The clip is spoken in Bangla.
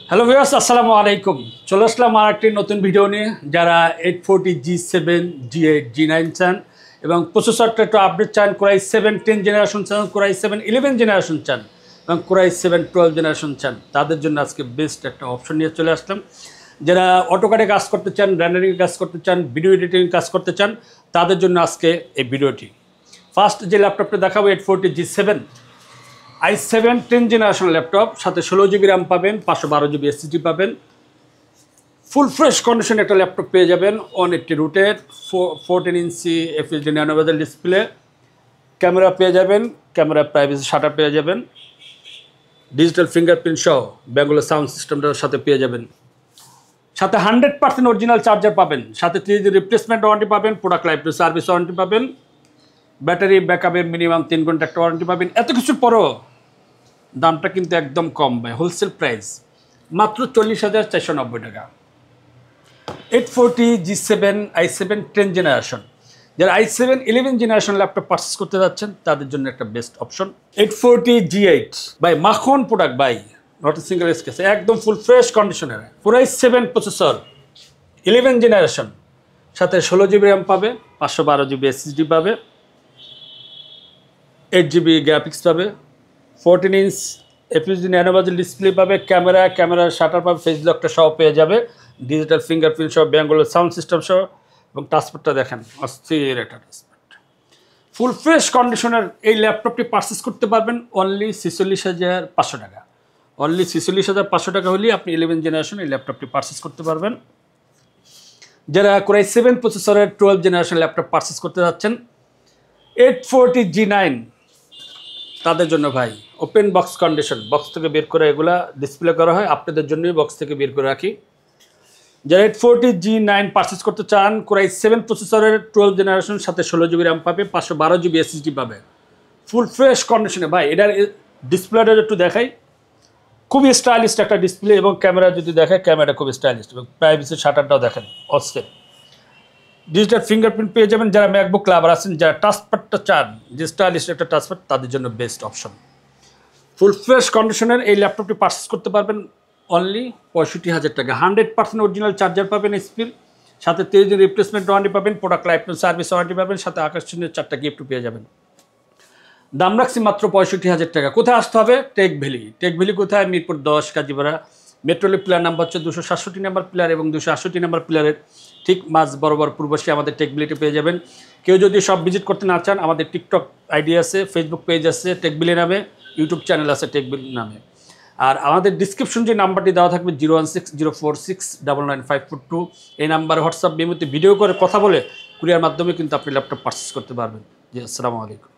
হ্যালো ভিউয়ার্স, আসসালামু আলাইকুম। চলে আসলাম আর একটি নতুন ভিডিও নিয়ে। যারা 840 G7 G8 G9 চান এবং প্রসেসরটা একটু আপডেট চান, কোরাই 7 10 জেনারেশন চান, কোরাই 7 11 জেনারেশন চান এবং কোরাই 7 12 জেনারেশন চান, তাদের জন্য আজকে বেস্ট একটা অপশন নিয়ে চলে আসলাম। যারা অটোকাডে কাজ করতে চান, রেন্ডারিং কাজ করতে চান, ভিডিও এডিটিং কাজ করতে চান, তাদের জন্য আজকে এই ভিডিওটি। ফার্স্ট যে ল্যাপটপটা দেখাবো 840 G7 i7 10 জেনারেশন ল্যাপটপ, সাথে 16 GB র্যাম পাবেন, 512 GB SSD পাবেন। ফুল ফ্রেশ কন্ডিশন একটা ল্যাপটপ পেয়ে যাবেন। 180 রুটের 14 ইঞ্চি FHD ন্যানো বেজেল ডিসপ্লে, ক্যামেরা পেয়ে যাবেন, ক্যামেরা প্রাইভেসি শাটার পেয়ে যাবেন, ডিজিটাল ফিঙ্গারপ্রিন্ট সহ ব্যাঙ্গলোর সাউন্ড সিস্টেমটার সাথে পেয়ে যাবেন। সাথে 100% অরিজিনাল চার্জার পাবেন, সাথে 3 দিন রিপ্লেসমেন্ট ওয়ারেন্টি পাবেন, প্রোডাক্ট লাইফ সার্ভিস ওয়ারেন্টি পাবেন, ব্যাটারি ব্যাকআপে মিনিমাম 3 ঘন্টা একটা ওয়ারেন্টি পাবেন। এত কিছুর পরও দামটা কিন্তু একদম কম ভাই, হোলসেল প্রাইস মাত্র 40,490 টাকা। 840 G7 i7 10 জেনারেশন, যারা i7 11 জেনারেশন ল্যাপটপ পারচেস করতে যাচ্ছেন তাদের জন্য একটা বেস্ট অপশন 840 G8 ভাই, মাখন প্রোডাক্ট ভাই, নট সিঙ্গেল স্কেচ, একদম ফুল ফ্রেশ কন্ডিশনের কোরাই 7 প্রসেসর 11 জেনারেশন, সাথে 16 GB র্যাম পাবে, 512 GB SSD পাবে, 8 GB গ্রাফিক্স পাবে, 14 ইঞ্চ FHD ন্যানো বেজেল ডিসপ্লে পাবে, ক্যামেরার শাটার পাবে, ফেস লকটা সহ পেয়ে যাবে, ডিজিটাল ফিঙ্গারপ্রিন্ট সহ ব্যাঙ্গলোর সাউন্ড সিস্টেম সহ, এবং টাচপ্যাডটা দেখেন অস্থির একটা টাচপ্যাড। ফুল ফ্রেশ কন্ডিশনের এই ল্যাপটপটি পারচেস করতে পারবেন অনলি 46,500 টাকা। অনলি 46,500 টাকা হলেই আপনি 11 জেনারেশন এই ল্যাপটপটি পারচেস করতে পারবেন। যারা কোরাই 7 প্রসেসরের 12 জেনারেশন ল্যাপটপ পারচেস করতে যাচ্ছেন 840 G9, তাদের জন্য ভাই ওপেন বক্স কন্ডিশন, বক্স থেকে বের করে এগুলা ডিসপ্লে করা হয়, আপনাদের জন্যই বক্স থেকে বের করে রাখি। যারা 840 G9 পারচেস করতে চান, কোরাই 7 প্রসেসরের 12 জেনারেশন, সাথে 16 GB র্যাম পাবে, 512 GB SSD পাবে, ফুল ফ্রেশ কন্ডিশনে। ভাই এটার ডিসপ্লেটা একটু দেখাই, খুবই স্টাইলিশ একটা ডিসপ্লে, এবং ক্যামেরা যদি দেখে ক্যামেরাটা খুব স্টাইলিশ, এবং প্রাইভেসি শাটারটাও দেখেন অস্থির। ডিজিটাল ফিঙ্গারপ্রিন্ট পেয়ে যাবেন। যারা ম্যাকবুক লাভার আছেন, যারা টাচপ্যাডটা চান, যে স্টাইলিশ একটা টাচপ্যাড, তাদের জন্য বেস্ট অপশন। ফুল ফ্রেশ কন্ডিশনের এই ল্যাপটপটি পারচেস করতে পারবেন অনলি 65,000 টাকা। 100% অরিজিনাল চার্জার পাবেন স্পিড, সাথে 3 দিন রিপ্লেসমেন্ট ওয়ারেন্টি পাবেন, প্রোডাক্ট লাইফ সার্ভিস ওয়ারেন্টি পাবেন, সাথে আকর্ষণীয় 4টা গিফট পেয়ে যাবেন। দাম রাখছি মাত্র 65,000 টাকা। কোথায় আসতে হবে? Tech Valley. টেক ভ্যালি কোথায়? মিরপুর 10 কাজীপাড়া। মেট্রোলি প্লেয়ার নাম্বার হচ্ছে 267 নাম্বার প্লেয়ার, এবং 268 নাম্বার প্লেয়ারের ঠিক মাঝ বরাবর পূর্বশে আমাদের টেক ভ্যালিটি পেয়ে যাবেন। কেউ যদি সব ভিজিট করতে না চান, আমাদের টিকটক আইডি আছে, ফেসবুক পেজ আছে টেক ভ্যালি নামে, ইউটিউব চ্যানেল আছে টেক ভ্যালি নামে। আর আমাদের ডিসক্রিপশন যে নাম্বারটি দেওয়া থাকবে 01604699542, এই নাম্বারে হোয়াটসঅ্যাপ মেমোতে ভিডিও করে কথা বলে কুরিয়ার মাধ্যমে কিন্তু আপনি ল্যাপটপ পারচেস করতে পারবেন। জি, আসসালামু আলাইকুম।